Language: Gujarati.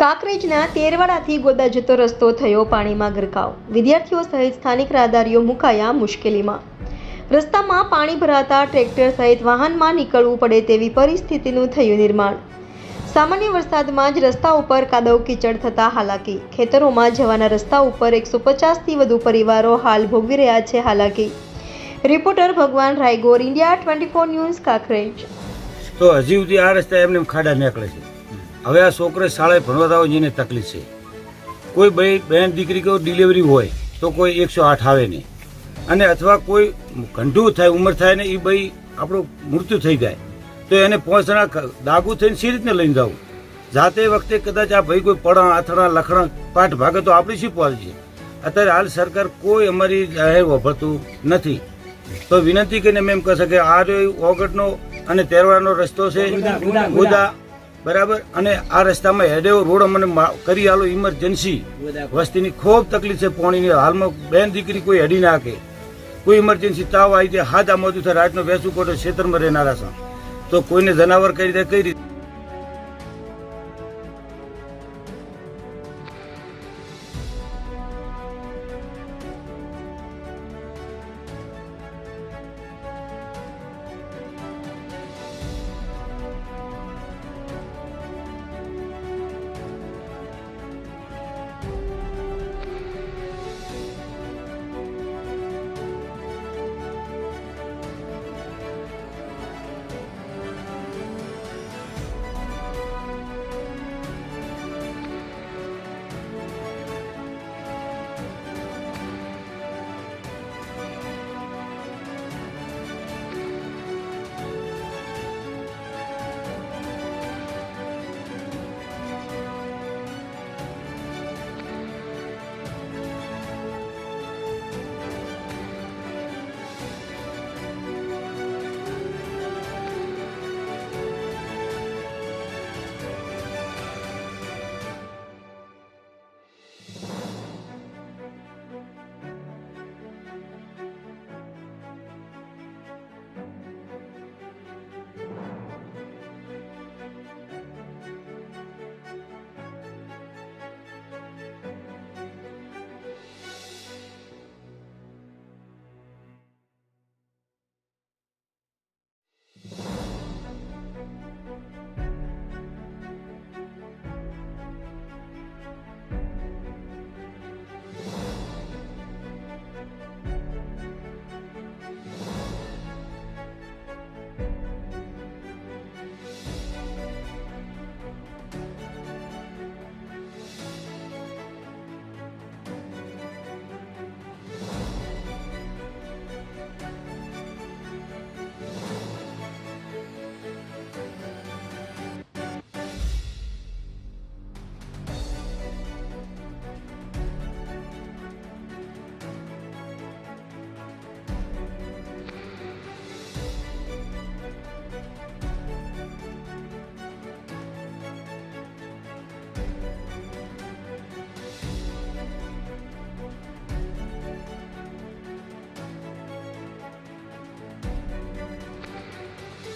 કાંકરેજના તેરવાડાથી ગોદા જતો રસ્તો થયો પાણીમાં ગરકાવ. વિદ્યાર્થીઓ સહિત સ્થાનિક રાહદારીઓ મુકાયા મુશ્કેલીમાં. રસ્તામાં પાણી ભરાતા ટ્રેક્ટર સહિત વાહનમાં નીકળવું પડે તેવી પરિસ્થિતિનું થયું નિર્માણ. સામાન્ય વરસાદમાં જ રસ્તા ઉપર કાદવ કીચડ થતા હાલાકી. ખેતરોમાં જવાના રસ્તા ઉપર 150થી વધુ પરિવારો હાલ ભોગવી રહ્યા છે હાલાકી. રિપોર્ટર ભગવાન રાયગોર, ઇન્ડિયા 24 ન્યૂઝ, કાંકરેજ. તો હજી સુધી આ રસ્તા એમને ખાડા નીકળે છે. હવે આ છોકરે શાળાએ ભણવા આવે જેને તકલીફ છે. કોઈ ભાઈ બહેન દીકરી કોઈ ડિલિવરી હોય તો કોઈ 108 આવે નહીં, અને અથવા કોઈ ઘંટું થાય ઉંમર થાય ને એ ભાઈ આપણું મૃત્યુ થઈ જાય તો એને 5 જણા દાગુ થઈને સી રીતને લઈને જવું. જાતે વખતે કદાચ આ ભાઈ કોઈ પડા આથડા લખણા પાઠ ભાગે તો આપણી શી પાલ છે. અત્યારે હાલ સરકાર કોઈ અમારી જાહેર વાપરતું નથી. તો વિનંતી કરીને મેં એમ કહે કે આ ઓગટનો અને તેરવાડાનો રસ્તો છે ગોદા બરાબર, અને આ રસ્તામાં હેડેવો રોડ અમને કરી આલો. ઇમરજન્સી વસ્તીની ખૂબ તકલીફ છે પાણીની. હાલમાં બેન દીકરી કોઈ હેડી ના કે કોઈ ઇમરજન્સી તાવ આવી જાય હાથ આમાં થાય રાતનો વેસું કોટો ખેતરમાં રહેનારા છે તો કોઈને જનાવર કરી દે કઈ રીતે.